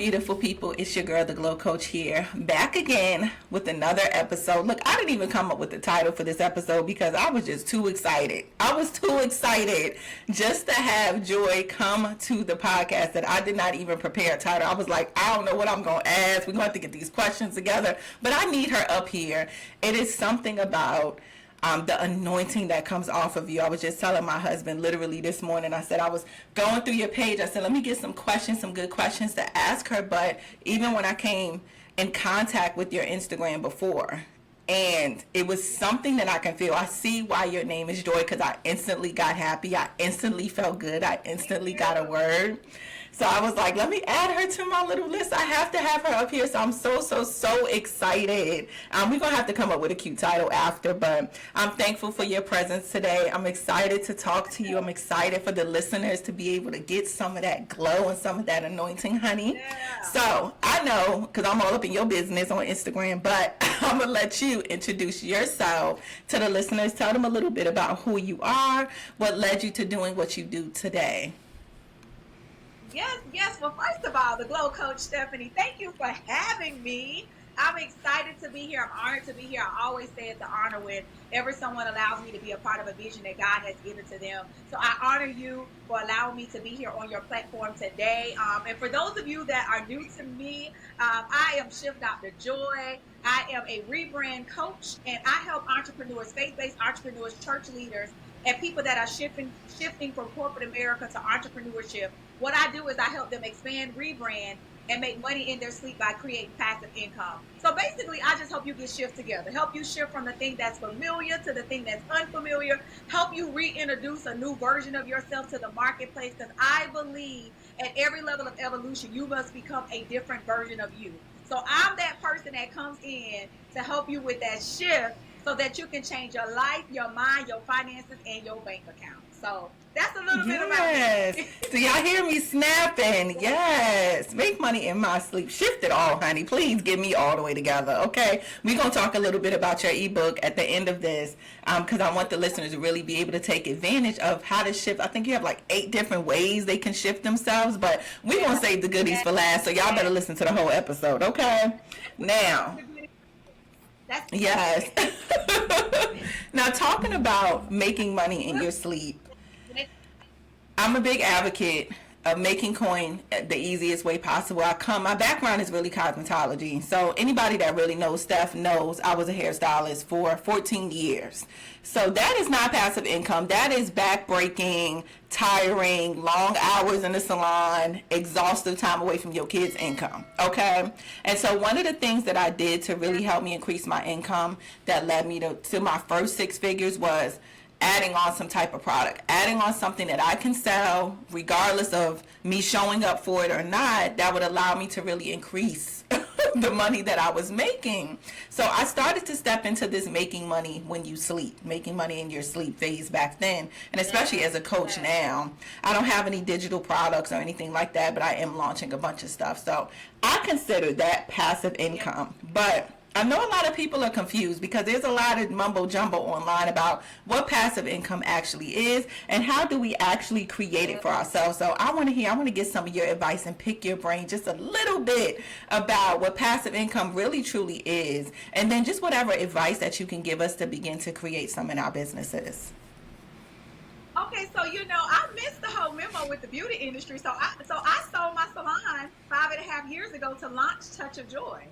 beautiful people? It's your girl, the Glow Coach here, back again with another episode. Look, I didn't even come up with the title for this episode because I was just too excited. I was too excited just to have Joy come to the podcast that I did not even prepare a title. I was like, I don't know what I'm going to ask. We're going to have to get these questions together, but I need her up here. It is something about the anointing that comes off of you. I was just telling my husband literally this morning, I said I was going through your page. I said, let me get some questions, some good questions to ask her. But even when I came in contact with your Instagram before, and it was something that I can feel. I see why your name is Joy, because I instantly got happy. I instantly felt good. I instantly got a word. So I was like, let me add her to my little list. I have to have her up here. So I'm so excited. We're going to have to come up with a cute title after, but I'm thankful for your presence today. I'm excited to talk to you. I'm excited for the listeners to be able to get some of that glow and some of that anointing, honey. Yeah. So I know, because I'm all up in your business on Instagram, but I'm going to let you introduce yourself to the listeners. Tell them a little bit about who you are, what led you to doing what you do today. Yes. Well, first of all, the Glow Coach Stephanie, thank you for having me. I'm excited to be here. I'm honored to be here. I always say it's an honor whenever someone allows me to be a part of a vision that God has given to them. So I honor you for allowing me to be here on your platform today. And for those of you that are new to me, I am Shift Dr. Joy. I am a rebrand coach, and I help entrepreneurs, faith-based entrepreneurs, church leaders, and people that are shifting from corporate America to entrepreneurship. What I do is I help them expand, rebrand, and make money in their sleep by creating passive income. So basically, I just help you get shift together, help you shift from the thing that's familiar to the thing that's unfamiliar, help you reintroduce a new version of yourself to the marketplace, because I believe at every level of evolution, you must become a different version of you. So I'm that person that comes in to help you with that shift so that you can change your life, your mind, your finances, and your bank account. So that's a little bit about me. So y'all hear me snapping. Yes. Make money in my sleep. Shift it all, honey. Please get me all the way together. Okay. We're going to talk a little bit about your ebook at the end of this, because I want the listeners to really be able to take advantage of how to shift. I think you have like 8 different ways they can shift themselves, but we're going to save the goodies for last. So y'all better listen to the whole episode. Okay. Now. Yes. Now, talking about making money in your sleep, I'm a big advocate of making coin the easiest way possible. My background is really cosmetology. So anybody that really knows Steph knows I was a hairstylist for 14 years. So that is not passive income. That is back-breaking, tiring, long hours in the salon, exhaustive time away from your kids' income. Okay? And so one of the things that I did to really help me increase my income that led me to my first 6 figures was adding on some type of product, adding on something that I can sell regardless of me showing up for it or not, that would allow me to really increase the money that I was making. So I started to step into this making money when you sleep, making money in your sleep phase back then. And especially as a coach now, I don't have any digital products or anything like that, but I am launching a bunch of stuff. So I consider that passive income. But I know a lot of people are confused because there's a lot of mumbo jumbo online about what passive income actually is and how do we actually create it for ourselves. So I want to get some of your advice and pick your brain just a little bit about what passive income really truly is, and then just whatever advice that you can give us to begin to create some in our businesses. Okay, so I missed the whole memo with the beauty industry. So I sold my salon 5.5 years ago to launch Touch of Joy.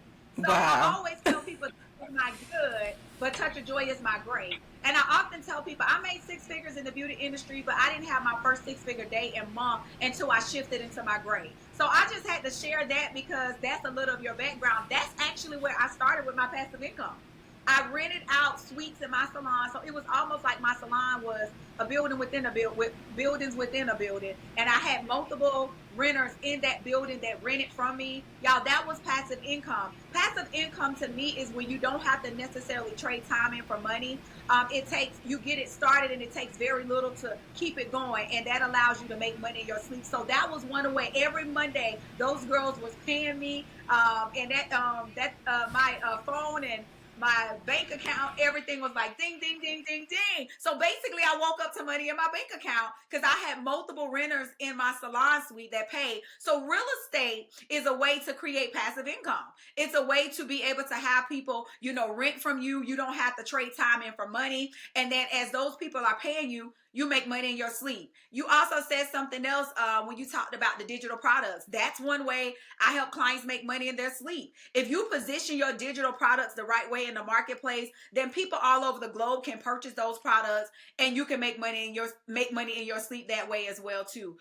So I always tell people, it's my good, but Touch of Joy is my great. And I often tell people, I made 6 figures in the beauty industry, but I didn't have my first 6-figure day and month until I shifted into my great. So I just had to share that because that's a little of your background. That's actually where I started with my passive income. I rented out suites in my salon, so it was almost like my salon was a building within a building, with buildings within a building, and I had multiple renters in that building that rented from me. Y'all, that was passive income. Passive income to me is when you don't have to necessarily trade time in for money. You get it started, and it takes very little to keep it going, and that allows you to make money in your sleep. So that was one way. Every Monday, those girls was paying me, and my phone and my bank account, everything was like ding, ding, ding, ding, ding. So basically I woke up to money in my bank account because I had multiple renters in my salon suite that paid. So real estate is a way to create passive income. It's a way to be able to have people, you know, rent from you. You don't have to trade time in for money. And then as those people are paying you, you make money in your sleep. You also said something else when you talked about the digital products. That's one way I help clients make money in their sleep. If you position your digital products the right way in the marketplace, then people all over the globe can purchase those products, and you can make money in your sleep that way as well too.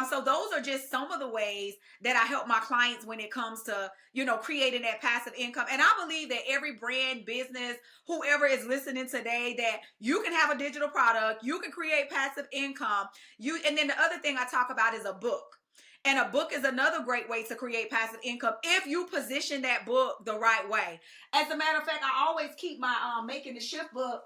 So those are just some of the ways that I help my clients when it comes to, you know, creating that passive income. And I believe that every brand, business, whoever is listening today, that you can have a digital product, you can create passive income. And then the other thing I talk about is a book. And a book is another great way to create passive income if you position that book the right way. As a matter of fact, I always keep my Making the Shift book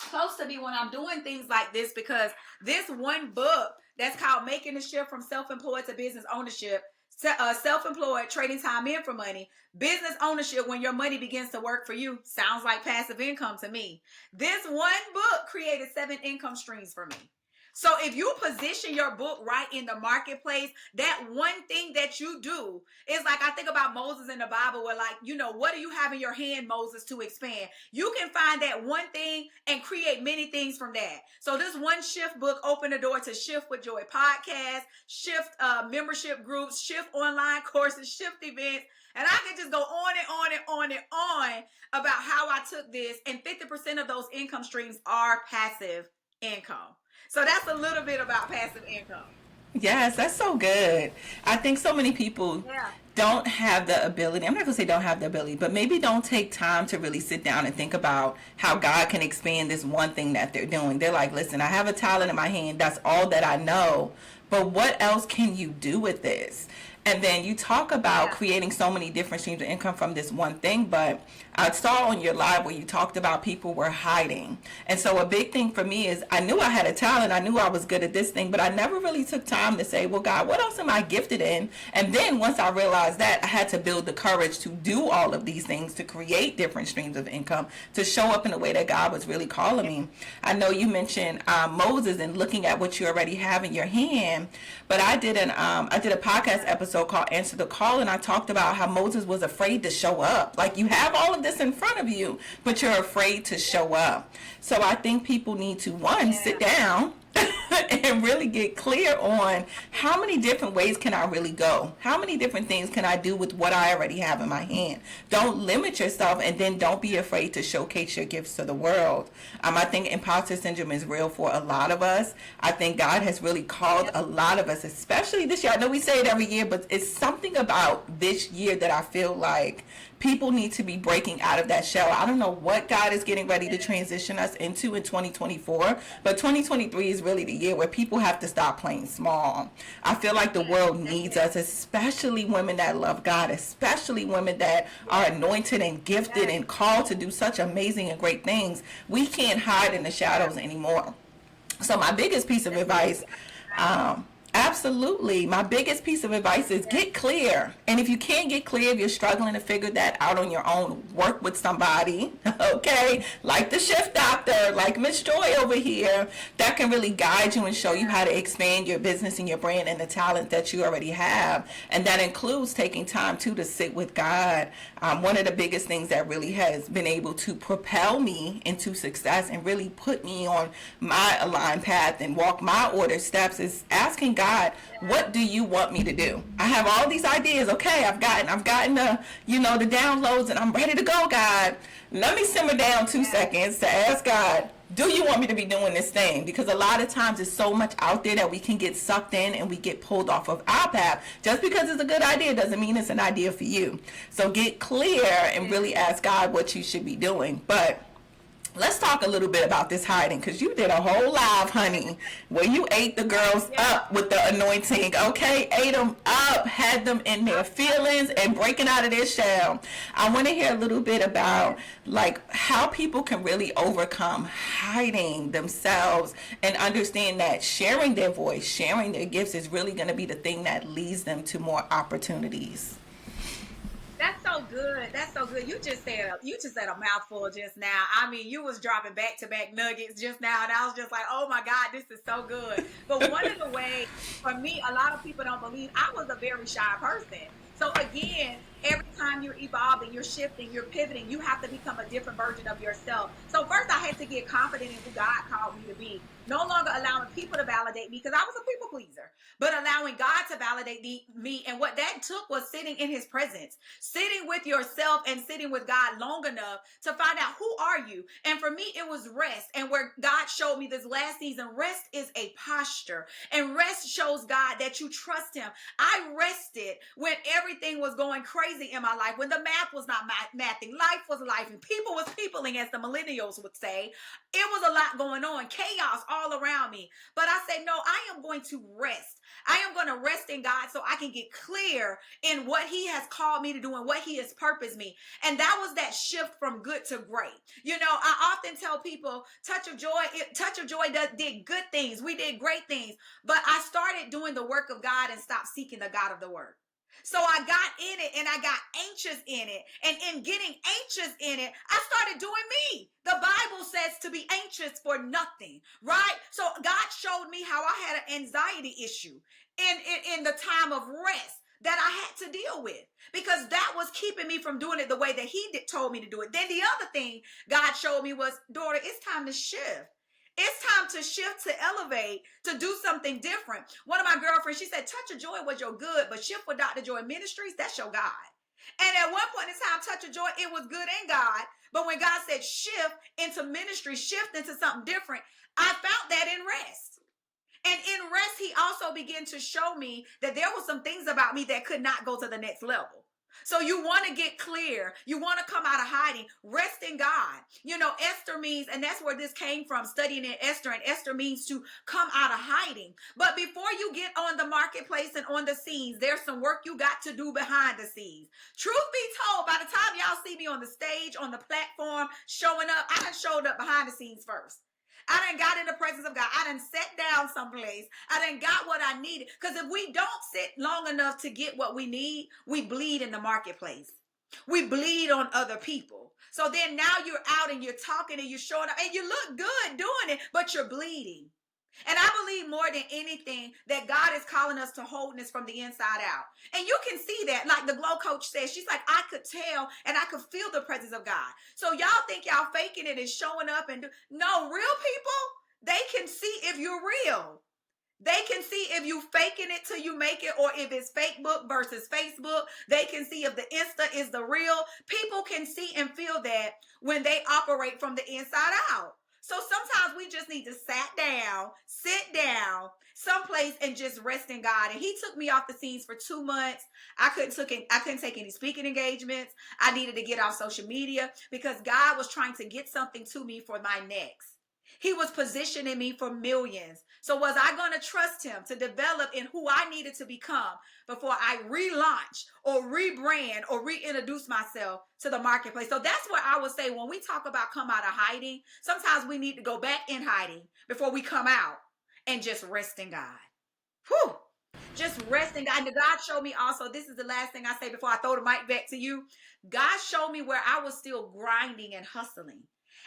close to me when I'm doing things like this, because this one book that's called Making the Shift from Self-Employed to Business Ownership, self-employed, trading time in for money, business ownership when your money begins to work for you, sounds like passive income to me. This one book created 7 income streams for me. So if you position your book right in the marketplace, that one thing that you do is like, I think about Moses in the Bible where, like, you know, what do you have in your hand, Moses, to expand? You can find that one thing and create many things from that. So this one Shift book opened the door to Shift with Joy podcast, Shift membership groups, Shift online courses, Shift events. And I could just go on and on and on and on about how I took this. And 50% of those income streams are passive income. So that's a little bit about passive income. Yes, that's so good. I think so many people don't have the ability. I'm not going to say don't have the ability, but maybe don't take time to really sit down and think about how God can expand this one thing that they're doing. They're like, listen, I have a talent in my hand. That's all that I know. But what else can you do with this? And then you talk about creating so many different streams of income from this one thing. But I saw on your live where you talked about people were hiding. And so a big thing for me is I knew I had a talent. I knew I was good at this thing, but I never really took time to say, well, God, what else am I gifted in? And then once I realized that, I had to build the courage to do all of these things, to create different streams of income, to show up in the way that God was really calling me. I know you mentioned Moses and looking at what you already have in your hand, but I did a podcast episode called Answer the Call, and I talked about how Moses was afraid to show up. Like, you have all of this in front of you, but you're afraid to show up. So I think people need to, sit down and really get clear on how many different ways can I really go? How many different things can I do with what I already have in my hand? Don't limit yourself, and then don't be afraid to showcase your gifts to the world. I think imposter syndrome is real for a lot of us. I think God has really called a lot of us, especially this year. I know we say it every year, but it's something about this year that I feel like people need to be breaking out of that shell. I don't know what God is getting ready to transition us into in 2024, but 2023 is really the year where people have to stop playing small. I feel like the world needs us, especially women that love God, especially women that are anointed and gifted and called to do such amazing and great things. We can't hide in the shadows anymore. So my biggest piece of advice, absolutely. My biggest piece of advice is get clear. And if you can't get clear, if you're struggling to figure that out on your own, work with somebody, okay? Like the Shift Doctor, like Miss Joy over here, that can really guide you and show you how to expand your business and your brand and the talent that you already have. And that includes taking time, too, to sit with God. One of the biggest things that really has been able to propel me into success and really put me on my aligned path and walk my order steps is asking God, what do you want me to do? I have all these ideas. Okay, I've gotten the downloads, and I'm ready to go, God. Let me simmer down 2 seconds to ask God, do you want me to be doing this thing? Because a lot of times there's so much out there that we can get sucked in and we get pulled off of our path. Just because it's a good idea doesn't mean it's an idea for you. So get clear and really ask God what you should be doing. But let's talk a little bit about this hiding, because you did a whole live, honey, where you ate the girls up with the anointing, okay? Ate them up, had them in their feelings and breaking out of their shell. I want to hear a little bit about, like, how people can really overcome hiding themselves and understand that sharing their voice, sharing their gifts is really going to be the thing that leads them to more opportunities. That's so good. That's so good. You just said a mouthful just now. I mean, you was dropping back to back nuggets just now, and I was just like, oh my God, this is so good. But one of the ways for me, a lot of people don't believe I was a very shy person. So again, every time you're evolving, you're shifting, you're pivoting, you have to become a different version of yourself. So first I had to get confident in who God called me to be. No longer allowing people to validate me because I was a people pleaser, but allowing God to validate me. And what that took was sitting in his presence, sitting with yourself and sitting with God long enough to find out who are you. And for me, it was rest. And where God showed me this last season, rest is a posture, and rest shows God that you trust him. I rested when everything was going crazy in my life, when the math was not mathing, life was life, and people was peopling, as the millennials would say. It was a lot going on, chaos all around me. But I say, no, I am going to rest. I am going to rest in God so I can get clear in what he has called me to do and what he has purposed me. And that was that shift from good to great. You know, I often tell people, Touch of Joy did good things. We did great things. But I started doing the work of God and stopped seeking the God of the work. So I got in it and I got anxious in it. And in getting anxious in it, I started doing me. The Bible says to be anxious for nothing, right? So God showed me how I had an anxiety issue in the time of rest that I had to deal with, because that was keeping me from doing it the way that he told me to do it. Then the other thing God showed me was, daughter, it's time to shift. It's time to shift, to elevate, to do something different. One of my girlfriends, she said, Touch of Joy was your good, but Shift for Dr. Joy Ministries, that's your God. And at one point in time, Touch of Joy, it was good and God. But when God said shift into ministry, shift into something different, I found that in rest. And in rest, he also began to show me that there were some things about me that could not go to the next level. So you want to get clear. You want to come out of hiding. Rest in God. You know, Esther means, and that's where this came from, studying in Esther. And Esther means to come out of hiding. But before you get on the marketplace and on the scenes, there's some work you got to do behind the scenes. Truth be told, by the time y'all see me on the stage, on the platform, showing up, I done showed up behind the scenes first. I done got in the presence of God. I done sat down someplace. I done got what I needed. Because if we don't sit long enough to get what we need, we bleed in the marketplace. We bleed on other people. So then now you're out and you're talking and you're showing up and you look good doing it, but you're bleeding. And I believe more than anything that God is calling us to wholeness from the inside out. And you can see that, like the Glow Coach says, she's like, I could tell and I could feel the presence of God. So y'all think y'all faking it and showing up and no, real people, they can see if you're real. They can see if you faking it till you make it, or if it's Facebook versus Facebook. They can see if the Insta is the real. People can see and feel that when they operate from the inside out. So sometimes we just need to sit down someplace and just rest in God. And he took me off the scenes for 2 months. I couldn't take any speaking engagements. I needed to get off social media because God was trying to get something to me for my next. He was positioning me for millions. So was I going to trust him to develop in who I needed to become before I relaunch or rebrand or reintroduce myself to the marketplace? So that's what I would say when we talk about come out of hiding. Sometimes we need to go back in hiding before we come out and just rest in God. Whew. Just rest in God. And God showed me also, this is the last thing I say before I throw the mic back to you. God showed me where I was still grinding and hustling.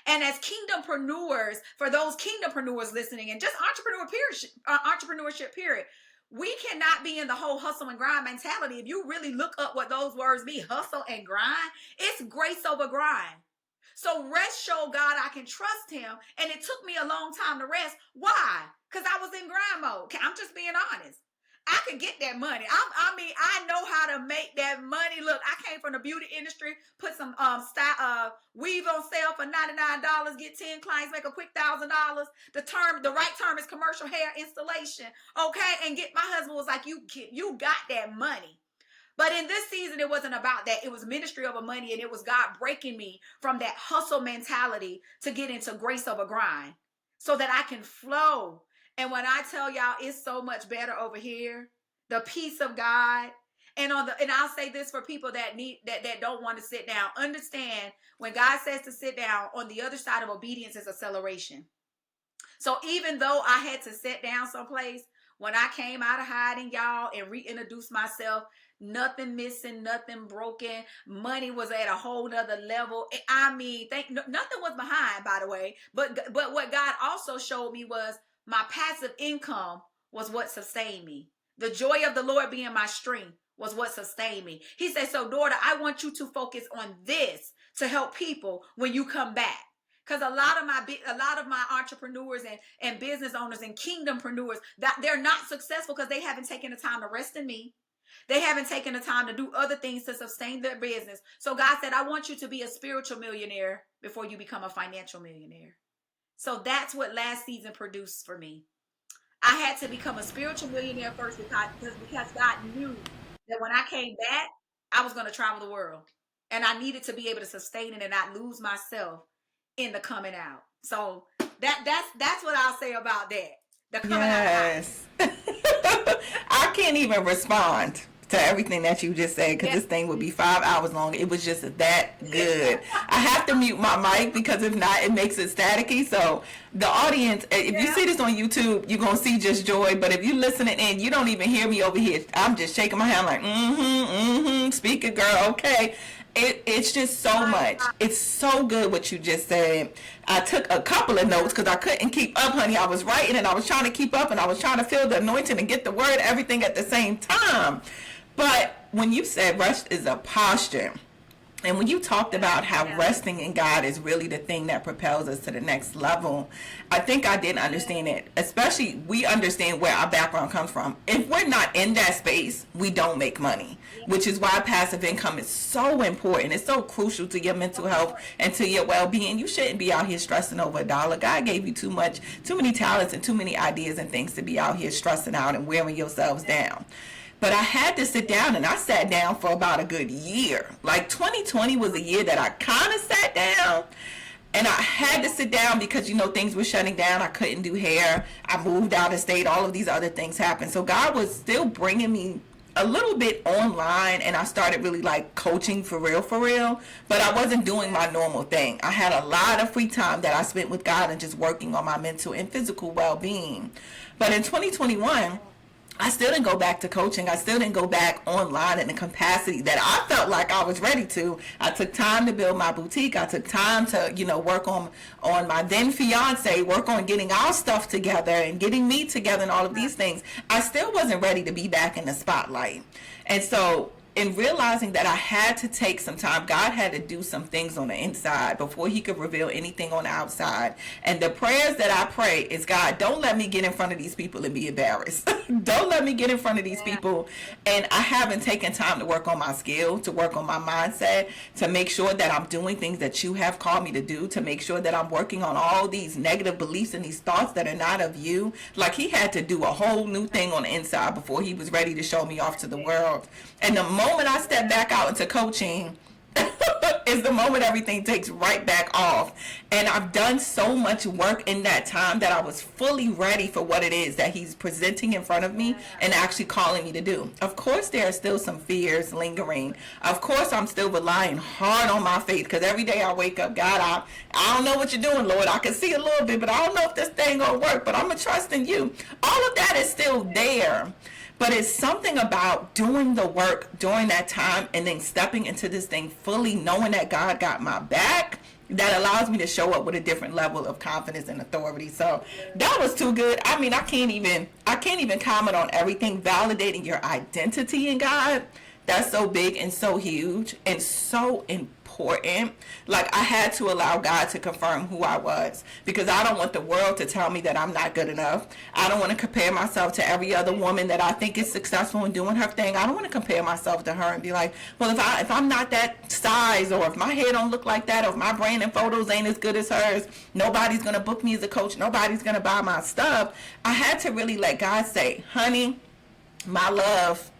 And as kingdompreneurs, for those kingdompreneurs listening, and just entrepreneurship period, we cannot be in the whole hustle and grind mentality. If you really look up what those words mean, hustle and grind, it's grace over grind. So rest showed God I can trust him, and it took me a long time to rest. Why? Because I was in grind mode. I'm just being honest. I could get that money. I know how to make that money. Look, I came from the beauty industry, put some weave on sale for $99, get 10 clients, make a quick $1,000. The right term is commercial hair installation. Okay. And my husband was like, you got that money. But in this season, it wasn't about that. It was ministry over money. And it was God breaking me from that hustle mentality to get into grace over grind so that I can flow. And when I tell y'all, it's so much better over here, the peace of God. And I'll say this for people that don't want to sit down. Understand when God says to sit down, on the other side of obedience is acceleration. So even though I had to sit down someplace, when I came out of hiding, y'all, and reintroduced myself, nothing missing, nothing broken. Money was at a whole nother level. I mean, nothing was behind, by the way. But what God also showed me was my passive income was what sustained me. The joy of the Lord being my strength was what sustained me. He said, so daughter, I want you to focus on this to help people when you come back. Because a lot of my entrepreneurs and business owners and kingdompreneurs, that they're not successful because they haven't taken the time to rest in me. They haven't taken the time to do other things to sustain their business. So God said, I want you to be a spiritual millionaire before you become a financial millionaire. So that's what last season produced for me. I had to become a spiritual millionaire first because God knew that when I came back, I was going to travel the world. And I needed to be able to sustain it and not lose myself in the coming out. So that's what I'll say about that. The coming out. I can't even respond to everything that you just said because this thing would be 5 hours long. It was just that good. I have to mute my mic because if not, it makes it staticky. So the audience, if you see this on YouTube, you're going to see just joy. But if you're listening in, you don't even hear me over here. I'm just shaking my hand like, speak it, girl, okay. It's just so much. It's so good what you just said. I took a couple of notes because I couldn't keep up, honey. I was writing and I was trying to keep up and I was trying to feel the anointing and get the word, everything at the same time. But when you said rest is a posture, and when you talked about how resting in God is really the thing that propels us to the next level, I think I didn't understand it. Especially, we understand where our background comes from. If we're not in that space, we don't make money, which is why passive income is so important. It's so crucial to your mental health and to your well-being. You shouldn't be out here stressing over $1. God gave you too many talents and too many ideas and things to be out here stressing out and wearing yourselves down. But I had to sit down, and I sat down for about a good year. Like 2020 was a year that I kind of sat down, and I had to sit down because, things were shutting down. I couldn't do hair. I moved out of state. All of these other things happened. So God was still bringing me a little bit online, and I started really like coaching for real. But I wasn't doing my normal thing. I had a lot of free time that I spent with God and just working on my mental and physical well-being. But in 2021, I still didn't go back to coaching. I still didn't go back online in the capacity that I felt like I was ready to. I took time to build my boutique. I took time to, work on my then fiance, work on getting our stuff together and getting me together and all of these things. I still wasn't ready to be back in the spotlight. And so in realizing that I had to take some time, God had to do some things on the inside before he could reveal anything on the outside. And the prayers that I pray is, God, don't let me get in front of these people and be embarrassed. Don't let me get in front of these people. And I haven't taken time to work on my skill, to work on my mindset, to make sure that I'm doing things that you have called me to do, to make sure that I'm working on all these negative beliefs and these thoughts that are not of you. Like he had to do a whole new thing on the inside before he was ready to show me off to the world. And the moment I step back out into coaching is the moment everything takes right back off. And I've done so much work in that time that I was fully ready for what it is that he's presenting in front of me and actually calling me to do. Of course, there are still some fears lingering. Of course, I'm still relying hard on my faith because every day I wake up, God, I don't know what you're doing, Lord. I can see a little bit, but I don't know if this thing gonna work, but I'm gonna trust in you. All of that is still there. But it's something about doing the work during that time and then stepping into this thing fully knowing that God got my back that allows me to show up with a different level of confidence and authority. So that was too good. I mean, I can't even comment on everything. Validating your identity in God, that's so big and so huge and so important. Like I had to allow God to confirm who I was because I don't want the world to tell me that I'm not good enough. I don't want to compare myself to every other woman that I think is successful in doing her thing. I don't want to compare myself to her and be like, well, if I'm not that size, or if my hair don't look like that, or if my brand and photos ain't as good as hers, nobody's going to book me as a coach. Nobody's going to buy my stuff. I had to really let God say, honey, my love,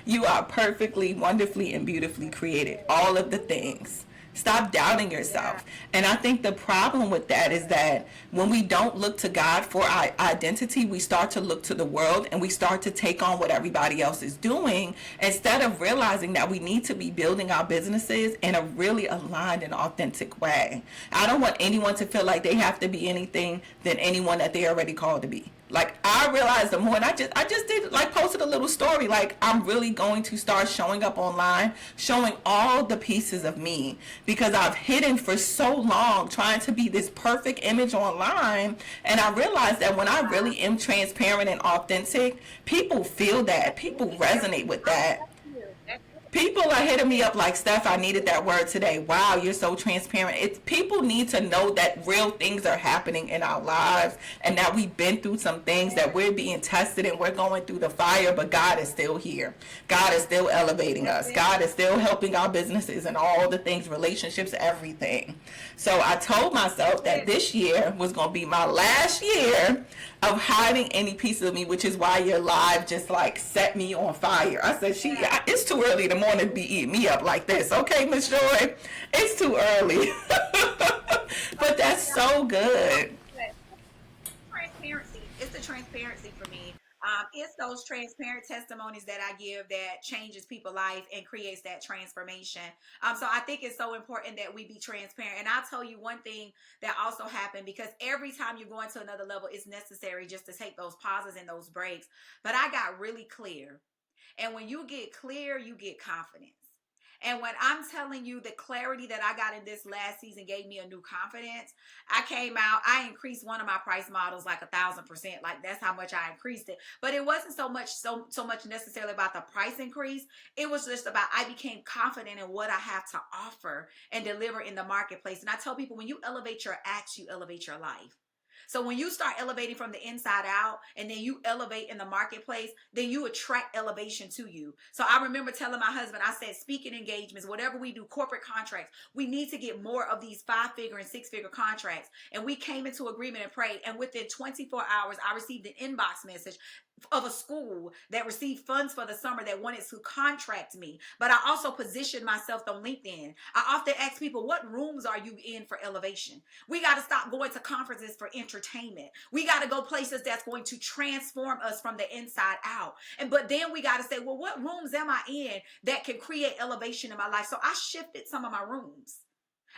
you are perfectly, wonderfully, and beautifully created. All of the things. Stop doubting yourself. And I think the problem with that is that when we don't look to God for our identity, we start to look to the world and we start to take on what everybody else is doing instead of realizing that we need to be building our businesses in a really aligned and authentic way. I don't want anyone to feel like they have to be anything than anyone that they're already called to be. Like, I realized the more, and I just did, like, posted a little story, like, I'm really going to start showing up online, showing all the pieces of me, because I've hidden for so long trying to be this perfect image online. And I realized that when I really am transparent and authentic, people feel that, people resonate with that. People are hitting me up like, Steph, I needed that word today. Wow, you're so transparent. It's, people need to know that real things are happening in our lives, and that we've been through some things, that we're being tested and we're going through the fire, but God is still here. God is still elevating us. God is still helping our businesses and all the things, relationships, everything. So I told myself that this year was going to be my last year of hiding any piece of me, which is why your live just like set me on fire. I said, it's too early in the morning to be eating me up like this. Okay, Miss Joy, it's too early. But that's so good. Transparency. It's the transparency for me. It's those transparent testimonies that I give that changes people's life and creates that transformation. So I think it's so important that we be transparent. And I'll tell you one thing that also happened, because every time you go into another level, it's necessary just to take those pauses and those breaks. But I got really clear. And when you get clear, you get confidence. And when I'm telling you, the clarity that I got in this last season gave me a new confidence. I came out, I increased one of my price models like 1,000%. Like, that's how much I increased it. But it wasn't so much necessarily about the price increase. It was just about, I became confident in what I have to offer and deliver in the marketplace. And I tell people, when you elevate your acts, you elevate your life. So when you start elevating from the inside out, and then you elevate in the marketplace, then you attract elevation to you. So I remember telling my husband, I said, speaking engagements, whatever we do, corporate contracts, we need to get more of these 5-figure and 6-figure contracts. And we came into agreement and prayed. And within 24 hours, I received an inbox message of a school that received funds for the summer that wanted to contract me. But I also positioned myself on LinkedIn. I often ask people, what rooms are you in for elevation? We got to stop going to conferences for entertainment. We got to go places that's going to transform us from the inside out. But then we got to say, well, what rooms am I in that can create elevation in my life? So I shifted some of my rooms.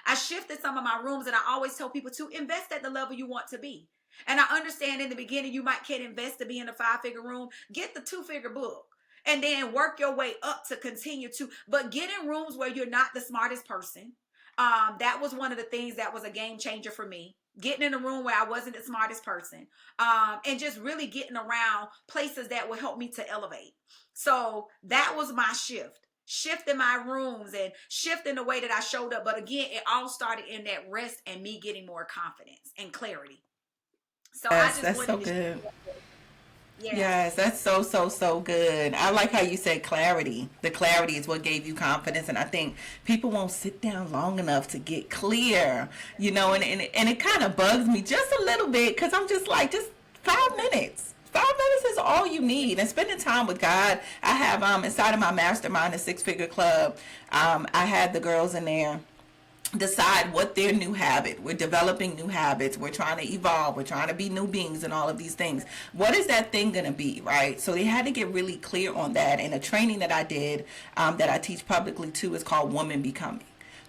And I always tell people to invest at the level you want to be. And I understand in the beginning, you might can't invest to be in a 5-figure room. Get the 2-figure book and then work your way up to continue to, but get in rooms where you're not the smartest person. That was one of the things that was a game changer for me. Getting in a room where I wasn't the smartest person, and just really getting around places that will help me to elevate. So that was my shift. Shifting my rooms and shifting the way that I showed up. But again, it all started in that rest and me getting more confidence and clarity. So Yes, that's so good. Yes, that's so good. I like how you said clarity. The clarity is what gave you confidence. And I think people won't sit down long enough to get clear, and it kind of bugs me just a little bit, because I'm just like, just 5 minutes. 5 minutes is all you need. And spending time with God. I have inside of my mastermind, the 6-figure club, I had the girls in there decide what their new habit. We're developing new habits. We're trying to evolve. We're trying to be new beings and all of these things. What is that thing going to be, right? So they had to get really clear on that. And a training that I did, that I teach publicly too, is called Woman Becoming.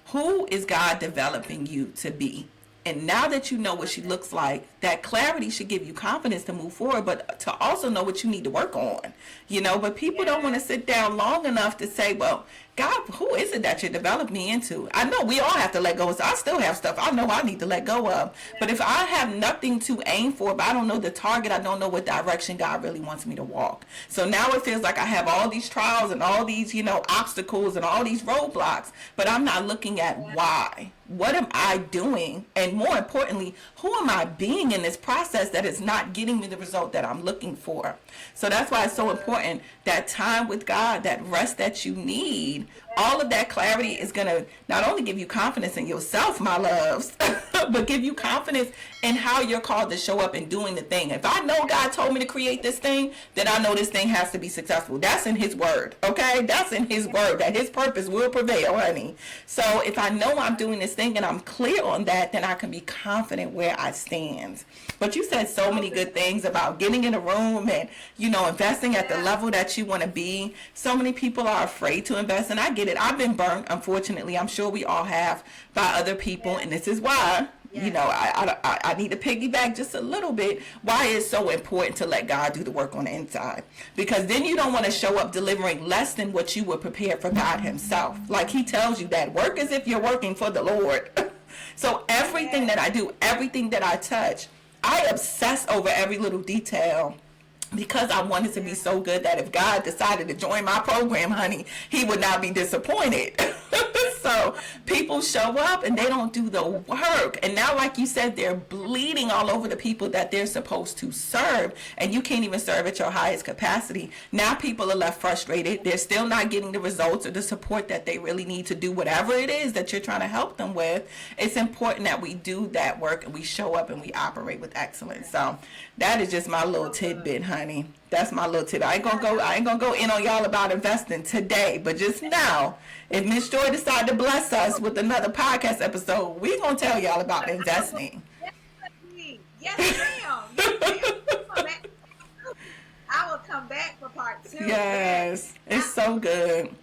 Who is God developing you to be? And now that you know what she looks like, that clarity should give you confidence to move forward, but to also know what you need to work on, but people don't want to sit down long enough to say, well, God, who is it that you developed me into? I know we all have to let go. So I still have stuff I know I need to let go of. But if I have nothing to aim for, but I don't know the target, I don't know what direction God really wants me to walk. So now it feels like I have all these trials and all these, obstacles and all these roadblocks, but I'm not looking at why. What am I doing? And more importantly, who am I being in this process that is not getting me the result that I'm looking for? So that's why it's so important, that time with God, that rest that you need. All of that clarity is going to not only give you confidence in yourself, my loves, but give you confidence in how you're called to show up and doing the thing. If I know God told me to create this thing, then I know this thing has to be successful. That's in his word, okay? That's in his word, that his purpose will prevail, honey. So if I know I'm doing this thing and I'm clear on that, then I can be confident where I stand. But you said so many good things about getting in a room and, investing at the level that you want to be. So many people are afraid to invest, and I get it. I've been burnt, unfortunately. I'm sure we all have, by other people, and this is why you know, I need to piggyback just a little bit why it's so important to let God do the work on the inside. Because then you don't want to show up delivering less than what you were prepared for God himself. Like he tells you that work as if you're working for the Lord. So everything that I do, everything that I touch, I obsess over every little detail because I wanted to be so good that if God decided to join my program, honey, he would not be disappointed. So people show up and they don't do the work. And now, like you said, they're bleeding all over the people that they're supposed to serve. And you can't even serve at your highest capacity. Now people are left frustrated. They're still not getting the results or the support that they really need to do whatever it is that you're trying to help them with. It's important that we do that work and we show up and we operate with excellence. So that is just my little tidbit, honey. That's my little tip. I ain't gonna go in on y'all about investing today, but just now, if Miss Joy decide to bless us with another podcast episode, we gonna tell y'all about investing. Yes, ma'am. Yes, ma'am. I will come back for part 2. Yes, it's so good.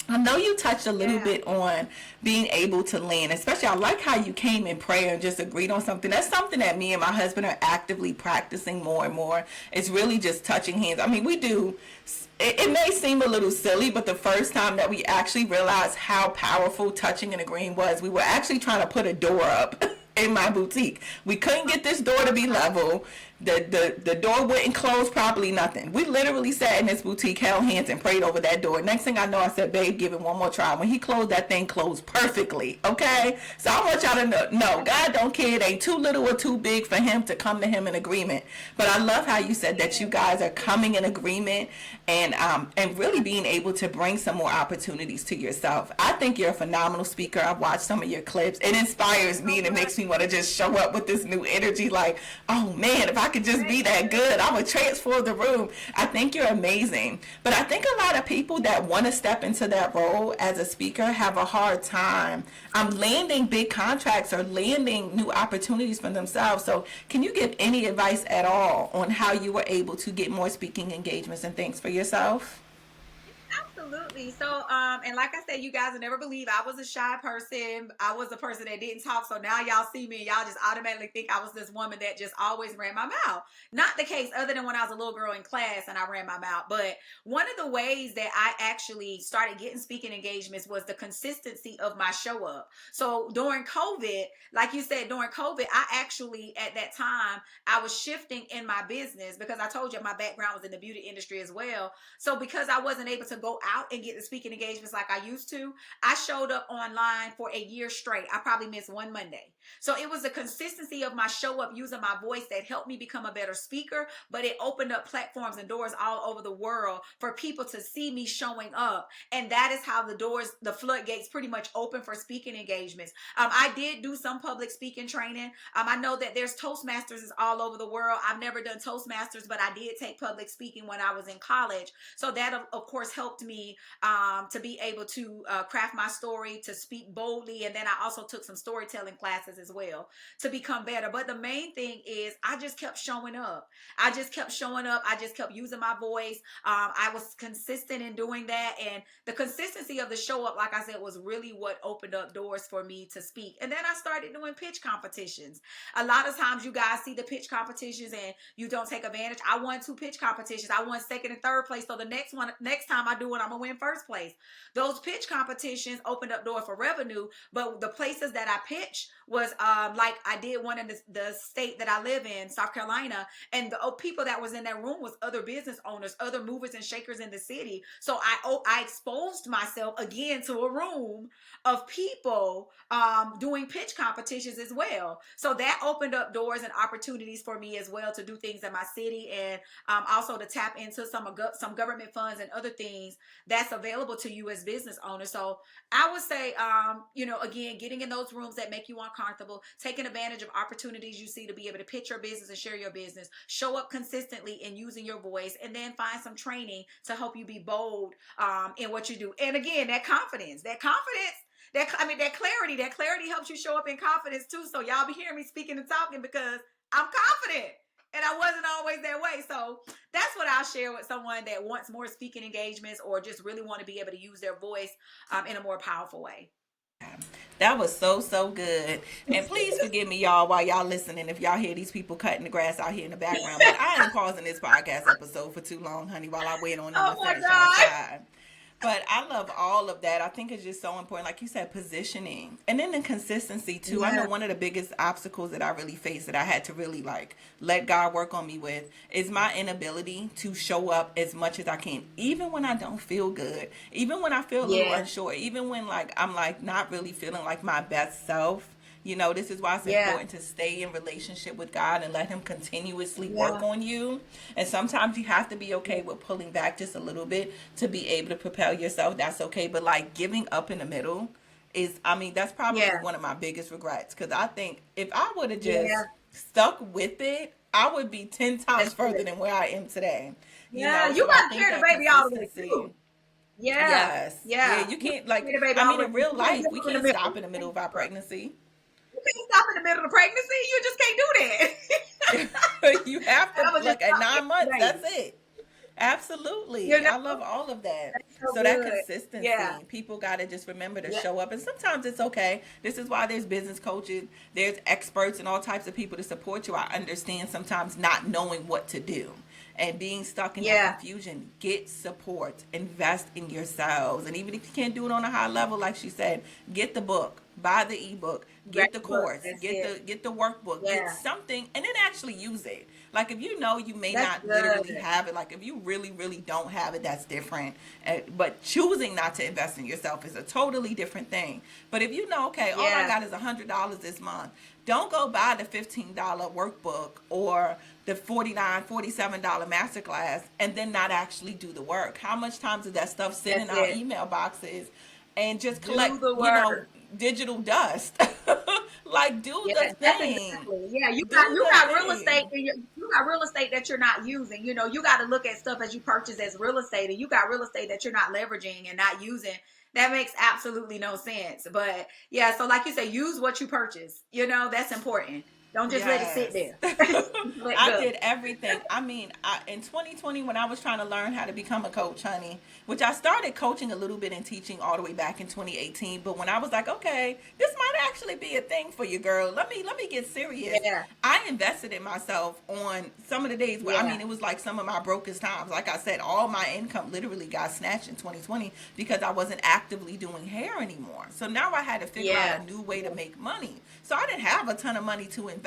I know you touched a little bit on being able to land, especially I like how you came in prayer and just agreed on something. That's something that me and my husband are actively practicing more and more. It's really just touching hands. I mean, we do, it may seem a little silly, but the first time that we actually realized how powerful touching and agreeing was, we were actually trying to put a door up in my boutique. We couldn't get this door to be level. The door wouldn't close properly, nothing. We literally sat in this boutique, held hands, and prayed over that door. Next thing I know, I said, babe, give it one more try. When he closed, that thing closed perfectly, okay? So I want y'all to know, no, God don't care. It ain't too little or too big for him to come to him in agreement. But I love how you said that you guys are coming in agreement and really being able to bring some more opportunities to yourself. I think you're a phenomenal speaker. I've watched some of your clips. It inspires me and it makes me want to just show up with this new energy like, oh man, if I could just be that good, I would transform the room. I think you're amazing. But I think a lot of people that want to step into that role as a speaker have a hard time landing big contracts or landing new opportunities for themselves. So can you give any advice at all on how you were able to get more speaking engagements and things for yourself? Absolutely. So, and like I said, you guys will never believe I was a shy person. I was a person that didn't talk. So now y'all see me and y'all just automatically think I was this woman that just always ran my mouth. Not the case other than when I was a little girl in class and I ran my mouth. But one of the ways that I actually started getting speaking engagements was the consistency of my show up. So during COVID, like you said, during COVID, I actually, at that time, I was shifting in my business because I told you my background was in the beauty industry as well. So because I wasn't able to go out and get the speaking engagements like I used to, I showed up online for a year straight. I probably missed one Monday. So it was the consistency of my show up using my voice that helped me become a better speaker, but it opened up platforms and doors all over the world for people to see me showing up. And that is how the floodgates pretty much open for speaking engagements. I did do some public speaking training. I know that there's Toastmasters is all over the world. I've never done Toastmasters, but I did take public speaking when I was in college. So that, of course, helped me to be able to craft my story, to speak boldly. And then I also took some storytelling classes as well to become better. But the main thing is I just kept showing up. I just kept showing up. I just kept using my voice. I was consistent in doing that. And the consistency of the show up, like I said, was really what opened up doors for me to speak. And then I started doing pitch competitions. A lot of times you guys see the pitch competitions and you don't take advantage. I won 2 pitch competitions. I won 2nd and 3rd place. So the next time I do it, I'm going to win 1st place. Those pitch competitions opened up door for revenue, but the places that I pitched was like I did one in the state that I live in, South Carolina, and the people that was in that room was other business owners, other movers and shakers in the city. So I exposed myself again to a room of people doing pitch competitions as well. So that opened up doors and opportunities for me as well to do things in my city and also to tap into some government funds and other things that's available to you as business owners. So I would say, again, getting in those rooms that make you uncomfortable, taking advantage of opportunities you see to be able to pitch your business and share your business, show up consistently in using your voice, and then find some training to help you be bold in what you do. And again, that clarity helps you show up in confidence too. So y'all be hearing me speaking and talking because I'm confident. And I wasn't always that way. So that's what I'll share with someone that wants more speaking engagements or just really want to be able to use their voice in a more powerful way. That was so good. And please forgive me, y'all, while y'all listening, if y'all hear these people cutting the grass out here in the background. But I ain't pausing this podcast episode for too long, honey, while I wait on them Oh to my finish God. outside. But I love all of that. I think it's just so important. Like you said, positioning. And then the consistency too. I know Yeah. one of the biggest obstacles that I really faced that I had to really like let God work on me with is my inability to show up as much as I can. Even when I don't feel good. Even when I feel a little Yeah. unsure. Even when like I'm like not really feeling like my best self. You know, this is why it's Yeah. important to stay in relationship with God and let Him continuously work Yeah. on you. And sometimes you have to be okay with pulling back just a little bit to be able to propel yourself. That's okay. But like giving up in the middle is, I mean, that's probably Yeah. one of my biggest regrets. Because I think if I would have just Yeah. stuck with it, I would be 10 times That's further good. than where I am today. You Yeah. know, You so I gotta think carry the that baby all the way consistency. through. Yeah. Yes. Yeah, Yeah. you You can't, carry like, the baby I all mean, the way in through. real You can't life, give we up in the can't middle. stop in the middle of our pregnancy. You can't stop in the middle of pregnancy. You just can't do that. You have to I was just look at stop 9 months. carrying the That's baby. it. Absolutely. You know? I love all of that. That's so So that good. Yeah. consistency, people got to just remember to Yeah. show up. And sometimes it's okay. This is why there's business coaches, there's experts and all types of people to support you. I understand sometimes not knowing what to do and being stuck in that Yeah. confusion. Get support, invest in yourselves. And even if you can't do it on a high level, like she said, get the book, buy the ebook, Right get the book. course, That's get it. the workbook, get Yeah. something, and then actually use it. Like if you know you may That's not literally good. have it, like if you really don't have it, that's different. But choosing not to invest in yourself is a totally different thing. But if you know, okay, all I Yeah. got is $100 this month, don't go buy the $15 workbook or the $47 masterclass and then not actually do the work. How much times does that stuff sit That's in our it. email boxes and just Do collect, the work. digital dust? Like do Yeah, the that's thing. exactly. Yeah, you got Do you the got real estate. thing. You got real estate that you're not using. You know, you got to look at stuff as you purchase as real estate, and you got real estate that you're not leveraging and not using. That makes absolutely no sense. But yeah, so like you say, use what you purchase. You know, that's important. Don't just let it sit Yes. there. Let I go. did everything. I mean, in 2020, when I was trying to learn how to become a coach, honey, which I started coaching a little bit and teaching all the way back in 2018. But when I was like, okay, this might actually be a thing for you, girl. Let me get serious. Yeah, I invested in myself on some of the days where, I yeah, mean, it was like some of my brokest times. Like I said, all my income literally got snatched in 2020 because I wasn't actively doing hair anymore. So now I had to figure yeah, out a new way to make money. So I didn't have a ton of money to invest.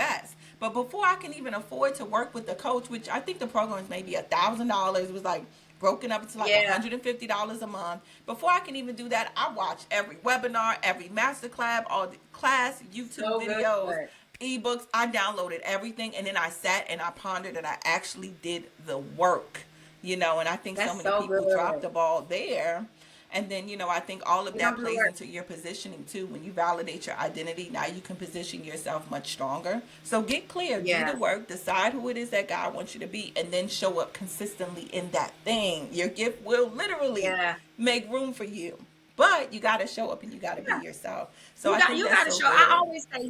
But before I can even afford to work with the coach, which I think the program is maybe $1,000, it was like broken up to like yeah. $150 a month. Before I can even do that, I watched every webinar, every masterclass, all the class, YouTube So good. videos, ebooks. I downloaded everything and then I sat and I pondered and I actually did the work, and I think so That's many so people drop good. the ball there. And then, I think all of You that don't do the plays work. into your positioning too. When you validate your identity, now you can position yourself much stronger. So get clear, do the Yeah, work, decide who it is that God wants you to be, and then show up consistently in that thing. Your gift will literally yeah. make room for you. But you got to show up and you got to be Yeah. yourself. So I think You that's got to so show. I good. always say,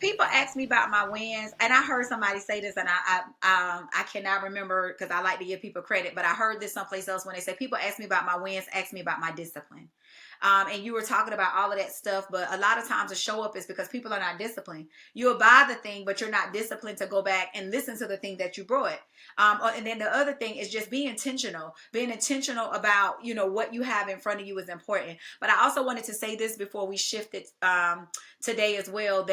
people ask me about my wins, and I heard somebody say this, and I cannot remember because I like to give people credit, but I heard this someplace else when they say people ask me about my wins, ask me about my discipline. And you were talking about all of that stuff, but a lot of times the show up is because people are not disciplined. You'll buy the thing, but you're not disciplined to go back and listen to the thing that you brought. And then the other thing is just be intentional. Being intentional about, what you have in front of you is important. But I also wanted to say this before we shifted today as well,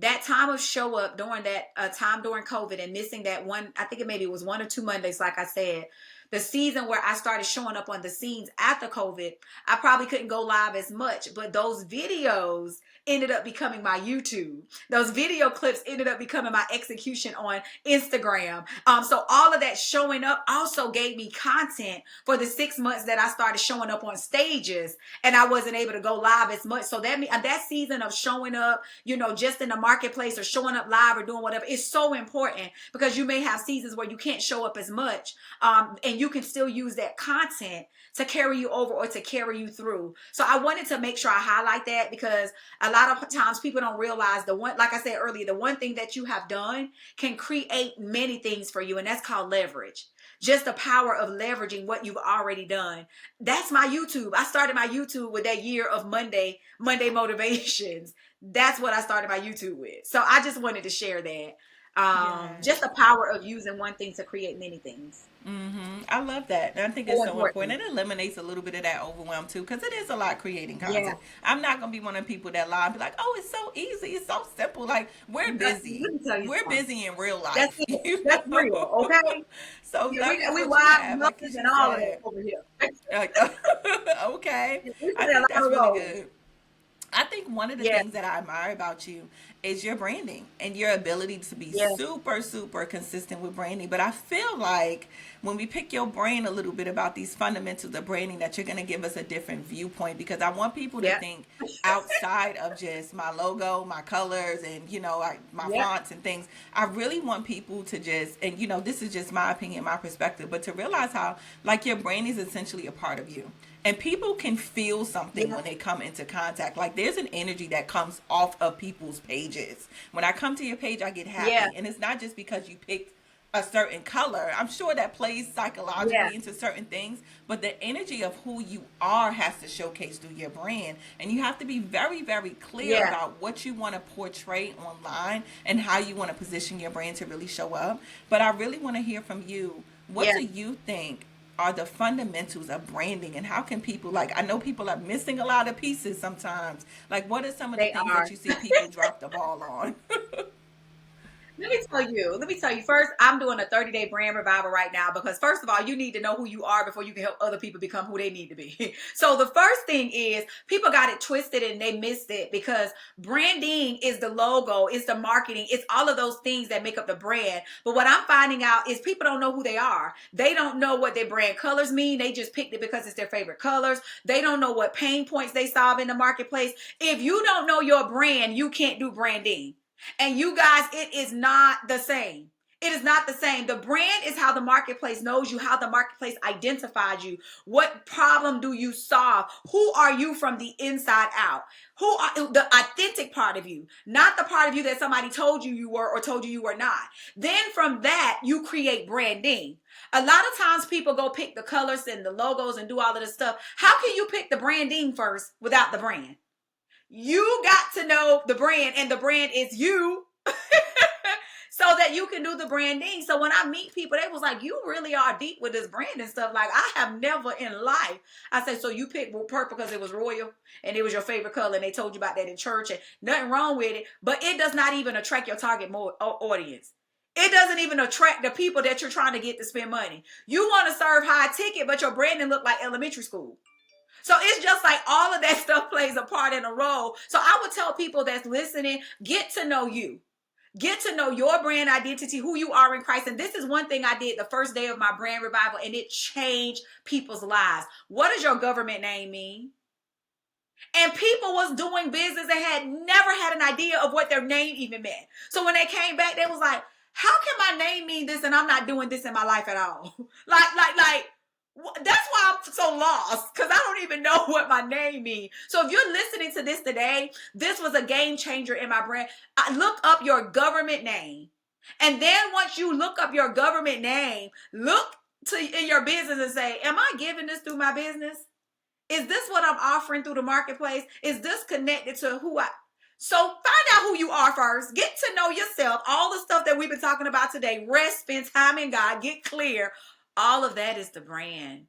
that time of show up during that time during COVID and missing that one, I think it maybe was 1 or 2 Mondays, like I said, the season where I started showing up on the scenes after COVID, I probably couldn't go live as much, but those videos ended up becoming my YouTube. Those video clips ended up becoming my execution on Instagram. So all of that showing up also gave me content for the 6 months that I started showing up on stages and I wasn't able to go live as much. So that season of showing up, just in the marketplace or showing up live or doing whatever is so important because you may have seasons where you can't show up as much. And you can still use that content to carry you over or to carry you through. So I wanted to make sure I highlight that because a lot of times people don't realize like I said earlier, the one thing that you have done can create many things for you. And that's called leverage. Just the power of leveraging what you've already done. That's my YouTube. I started my YouTube with that year of Monday motivations. That's what I started my YouTube with. So I just wanted to share that. Just the power of using one thing to create many things. I love that. And I think it's So so important. important. It eliminates a little bit of that overwhelm too, because it is a lot creating Yeah. content. I'm not gonna be one of the people that lie and be like, "Oh, it's so easy, it's so simple." Like we're Let busy. me tell you We're something. busy in real That's life, it. you That's real. know. Okay. So Yeah, leverage we what you wives, have, like mothers, she and all of that said. over here. Like, okay, We I play a think lot that's of really roles. good. I think one of the Yeah. things that I admire about you is your branding and your ability to be Yeah. super, super consistent with branding. But I feel like when we pick your brain a little bit about these fundamentals of branding, that you're going to give us a different viewpoint, because I want people to Yeah. think outside of just my logo, my colors, and, my Yeah. fonts and things. I really want people to just, and, this is just my opinion, my perspective, but to realize how, like, your brain is essentially a part of you. And people can feel something Yeah. when they come into contact. Like there's an energy that comes off of people's pages. When I come to your page, I get Yeah. happy. And it's not just because you picked a certain color. I'm sure that plays Yeah. psychologically into certain things, but the energy of who you are has to showcase through your brand. And you have to be very, very clear Yeah. about what you want to portray online and how you want to position your brand to really show up. But I really want to hear from you. What Yeah. do you think are the fundamentals of branding, and how can people, like, I know people are missing a lot of pieces sometimes, like what are some of the They things are. that you see people drop the ball on? Let me tell you first, I'm doing a 30-day brand revival right now because first of all, you need to know who you are before you can help other people become who they need to be. So the first thing is people got it twisted and they missed it because branding is the logo, it's the marketing, it's all of those things that make up the brand. But what I'm finding out is people don't know who they are. They don't know what their brand colors mean. They just picked it because it's their favorite colors. They don't know what pain points they solve in the marketplace. If you don't know your brand, you can't do branding. And you guys, it is not the same. It is not the same. The brand is how the marketplace knows you, how the marketplace identifies you. What problem do you solve? Who are you from the inside out? Who are the authentic part of you, not the part of you that somebody told you you were or told you were not. Then from that, you create branding. A lot of times people go pick the colors and the logos and do all of this stuff. How can you pick the branding first without the brand? You got to know the brand, and the brand is you. So that you can do the branding. So when I meet people, they was like, you really are deep with this brand and stuff. Like, I have never in life. I said, so you picked purple because it was royal and it was your favorite color and they told you about that in church, and nothing wrong with it, but it does not even attract your target audience. It doesn't even attract the people that you're trying to get to spend money. You want to serve high ticket, but your branding look like elementary school. So it's just like all of that stuff plays a part in a role. So I would tell people that's listening, get to know you. Get to know your brand identity, who you are in Christ. And this is one thing I did the first day of my brand revival, and it changed people's lives. What does your government name mean? And people was doing business and had never had an idea of what their name even meant. So when they came back, they was like, how can my name mean this and I'm not doing this in my life at all? like, that's why I'm so lost, because I don't even know what my name means. So if you're listening to this today, this was a game changer in my brand. I look up your government name. And then once you look up your government name, look in your business and say, am I giving this through my business? Is this what I'm offering through the marketplace? Is this connected to who I... So find out who you are first. Get to know yourself. All the stuff that we've been talking about today. Rest, spend time in God, get clear. All of that is the brand.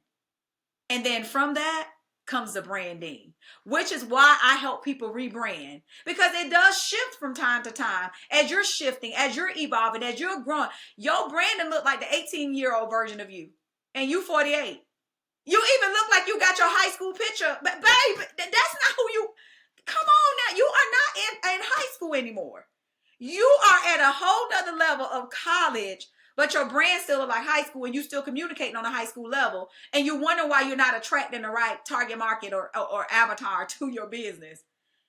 And then from that comes the branding, which is why I help people rebrand, because it does shift from time to time. As you're shifting, as you're evolving, as you're growing, your branding look like the 18-year-old version of you, and you 48. You even look like you got your high school picture. But babe, that's not who you... Come on now. You are not in high school anymore. You are at a whole nother level of college, but your brand still like high school, and you still communicating on a high school level. And you wonder why you're not attracting the right target market or avatar to your business,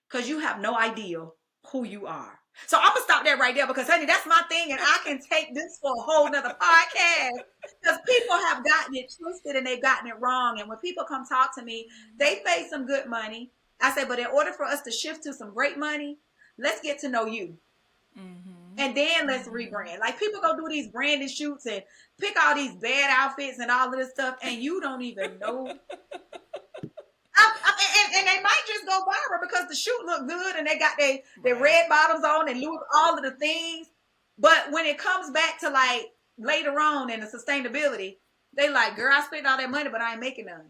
because you have no idea who you are. So I'm going to stop there right there, because, honey, that's my thing, and I can take this for a whole nother podcast, because people have gotten it twisted and they've gotten it wrong. And when people come talk to me, they pay some good money. I say, but in order for us to shift to some great money, let's get to know you. Mm-hmm. and then let's rebrand. Like people go do these branded shoots and pick all these bad outfits and all of this stuff, and you don't even know. And they might just go viral because the shoot look good and they got their red bottoms on and lose all of the things. But when it comes back to like later on in the sustainability, they like, girl, I spent all that money, but I ain't making none.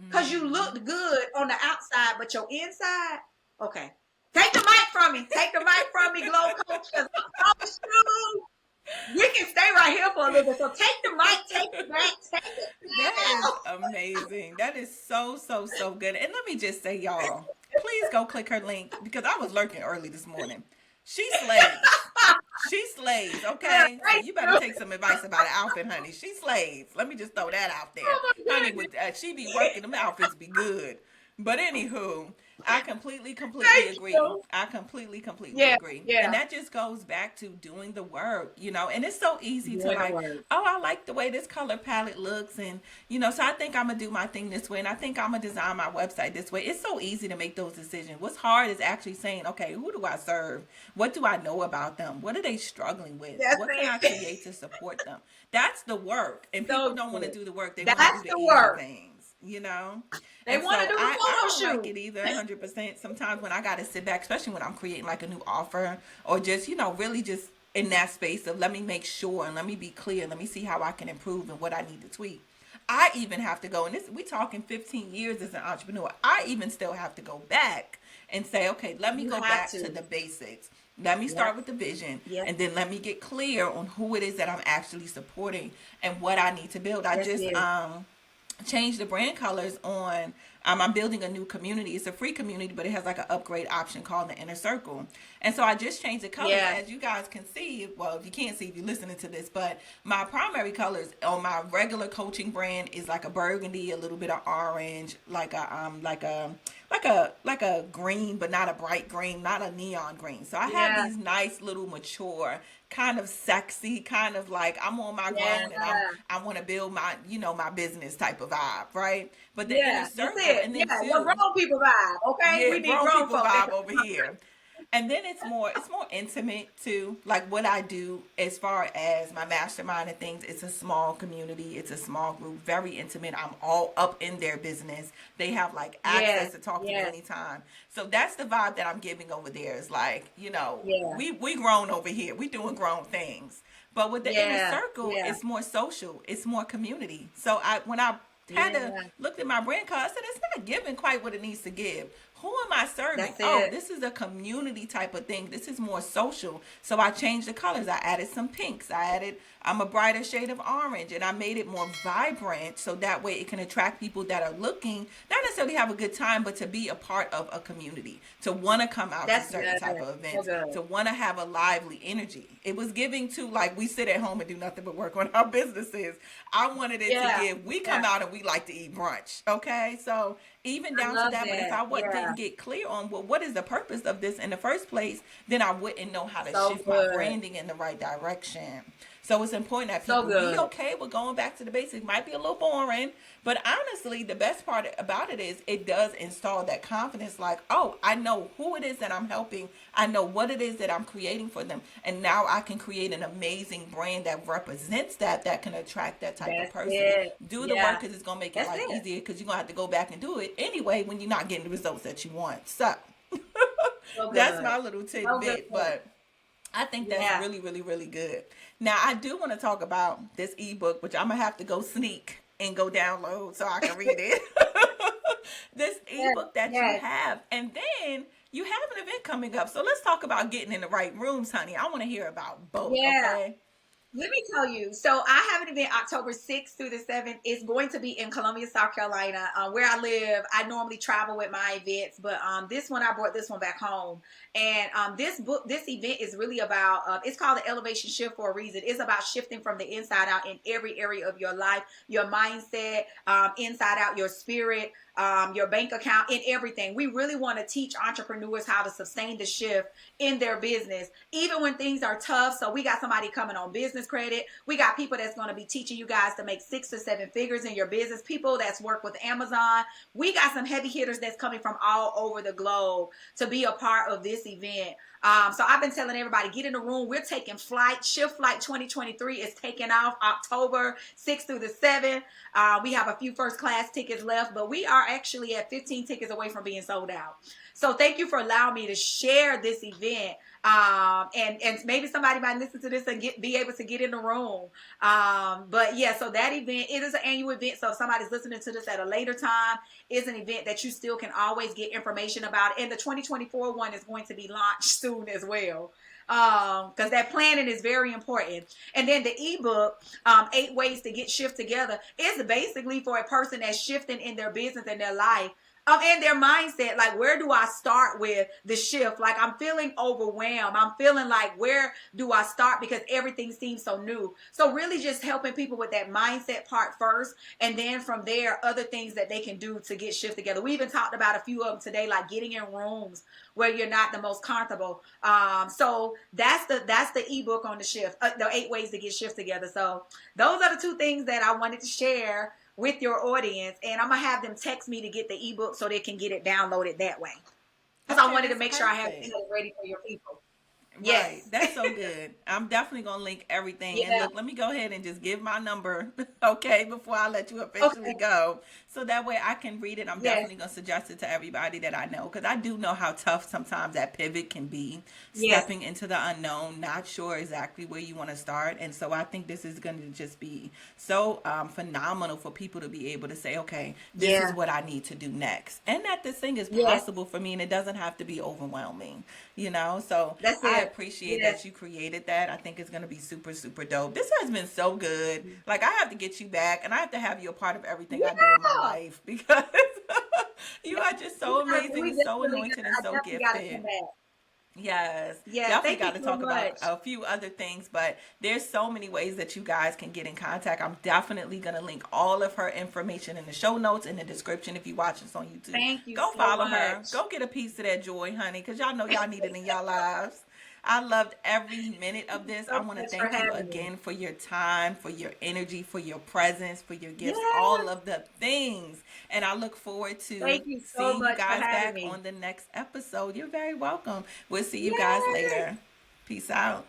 Because you looked good on the outside, but your inside, okay. Take the mic from me. Take the mic from me, Glow Coach, because I promise you, we can stay right here for a little bit. So take the mic, take it back, take it back. That is amazing. That is so, so, so good. And let me just say, y'all, please go click her link because I was lurking early this morning. She slays. She slays, okay? So you better take some advice about an outfit, honey. She slays. Let me just throw that out there. Honey, she be working, them outfits be good. But anywho, I completely agree. I completely agree. Yeah. And that just goes back to doing the work, you know, and it's so easy to like, oh, I like the way this color palette looks. And, you know, so I think I'm going to do my thing this way. And I think I'm going to design my website this way. It's so easy to make those decisions. What's hard is actually saying, okay, who do I serve? What do I know about them? What are they struggling with? What can I create to support them? That's the work. And people don't want to do the work. They want to do the easy things. You know, they want to do the photo shoot. I don't like it either 100%. Sometimes when I got to sit back, especially when I'm creating like a new offer or just, you know, really just in that space of let me make sure and let me be clear. Let me see how I can improve and what I need to tweak. I even have to go, and this we talking 15 years as an entrepreneur. I even still have to go back and say, okay, let me go back to the basics. Let me start with the vision, and then let me get clear on who it is that I'm actually supporting and what I need to build. I just change the brand colors on I'm building a new community. It's a free community, but it has like an upgrade option called the Inner Circle. And so I just changed the colors. As you guys can see, well, if you can't see if you're listening to this, but my primary colors on my regular coaching brand is like a burgundy, a little bit of orange, like a green, but not a bright green, not a neon green. So I have these nice little mature, kind of sexy, kind of like I'm on my grown and I want to build my, you know, my business type of vibe, right? But the Inner Circle, and then your grown people vibe, okay? We need grown people vibe over here. And then it's more intimate too. Like what I do as far as my mastermind and things, it's a small community, it's a small group, very intimate. I'm all up in their business. They have like access to talk to me anytime. So that's the vibe that I'm giving over there. Is like, you know, we grown over here. We doing grown things. But with the Inner Circle, it's more social, it's more community. So when I had to look at my brand card, I said it's not giving quite what it needs to give. Who am I serving? This is a community type of thing. This is more social. So I changed the colors. I added some pinks. I'm a brighter shade of orange, and I made it more vibrant so that way it can attract people that are looking, not necessarily have a good time, but to be a part of a community, to want to come out to certain type of events, to want to have a lively energy. It was giving to like we sit at home and do nothing but work on our businesses. I wanted it to give. We come out and we like to eat brunch. Okay, so even down to that. But if I didn't get clear on what is the purpose of this in the first place, then I wouldn't know how to shift my branding in the right direction. So it's important that people be okay with going back to the basics. Might be a little boring, but honestly, the best part about it is it does install that confidence. Like, oh, I know who it is that I'm helping. I know what it is that I'm creating for them. And now I can create an amazing brand that represents that can attract that type of person. Do the work because it's going to make it easier because you're going to have to go back and do it anyway when you're not getting the results that you want. So that's my little tidbit, but I think that's really, really, really good. Now, I do want to talk about this ebook, which I'm going to have to go sneak and go download so I can read it. This ebook that you have. And then you have an event coming up. So let's talk about getting in the right rooms, honey. I want to hear about both, okay? Let me tell you. So I have an event October 6th through the 7th. It's going to be in Columbia, South Carolina, where I live. I normally travel with my events, but this one, I brought this one back home. And this event is really about, it's called the Elevation Shift for a reason. It's about shifting from the inside out in every area of your life, your mindset, inside out, your spirit, your bank account, in everything. We really want to teach entrepreneurs how to sustain the shift in their business, even when things are tough. So we got somebody coming on business credit. We got people that's going to be teaching you guys to make 6 to 7 figures in your business. People that's worked with Amazon. We got some heavy hitters that's coming from all over the globe to be a part of this event. So I've been telling everybody, get in the room. We're taking flight. Shift Flight 2023 is taking off October 6th through the 7th. We have a few first class tickets left, but we are actually at 15 tickets away from being sold out. So thank you for allowing me to share this event. And maybe somebody might listen to this and be able to get in the room. But yeah, so that event, it is an annual event. So if somebody's listening to this at a later time, it's an event that you still can always get information about. And the 2024 one is going to be launched soon as well. Because that planning is very important. And then the ebook, 8 Ways to Get Shift Together, is basically for a person that's shifting in their business and their life. And their mindset, like, where do I start with the shift? Like, I'm feeling overwhelmed. I'm feeling like, where do I start? Because everything seems so new. So really just helping people with that mindset part first. And then from there, other things that they can do to get shift together. We even talked about a few of them today, like getting in rooms where you're not the most comfortable. So that's the ebook on the shift, the 8 Ways to Get Shift Together. So those are the 2 things that I wanted to share with your audience, and I'm gonna have them text me to get the ebook so they can get it downloaded that way. Because I wanted to make sure I have it ready for your people. Yes. Right. That's so good. I'm definitely going to link everything. Yeah. And look, let me go ahead and just give my number, okay, before I let you officially go. So that way I can read it. I'm definitely going to suggest it to everybody that I know, because I do know how tough sometimes that pivot can be, stepping into the unknown, not sure exactly where you want to start. And so I think this is going to just be so phenomenal for people to be able to say, okay, this is what I need to do next. And that this thing is possible for me, and it doesn't have to be overwhelming, you know? So that's I appreciate that you created that. I think it's going to be super, super dope. This has been so good. Like, I have to get you back, and I have to have you a part of everything I do in my life, because you are just so amazing and so anointed and so gifted. Yes. Yeah. Definitely got to talk about a few other things, but there's so many ways that you guys can get in contact. I'm definitely going to link all of her information in the show notes, in the description, if you watch this on YouTube. Thank you. Go follow her. Go get a piece of that joy, honey, because y'all know y'all need it in y'all lives. I loved every minute of this. I want to thank you again for your time, for your energy, for your presence, for your gifts, all of the things. And I look forward to seeing you guys back on the next episode. You're very welcome. We'll see you guys later. Peace out.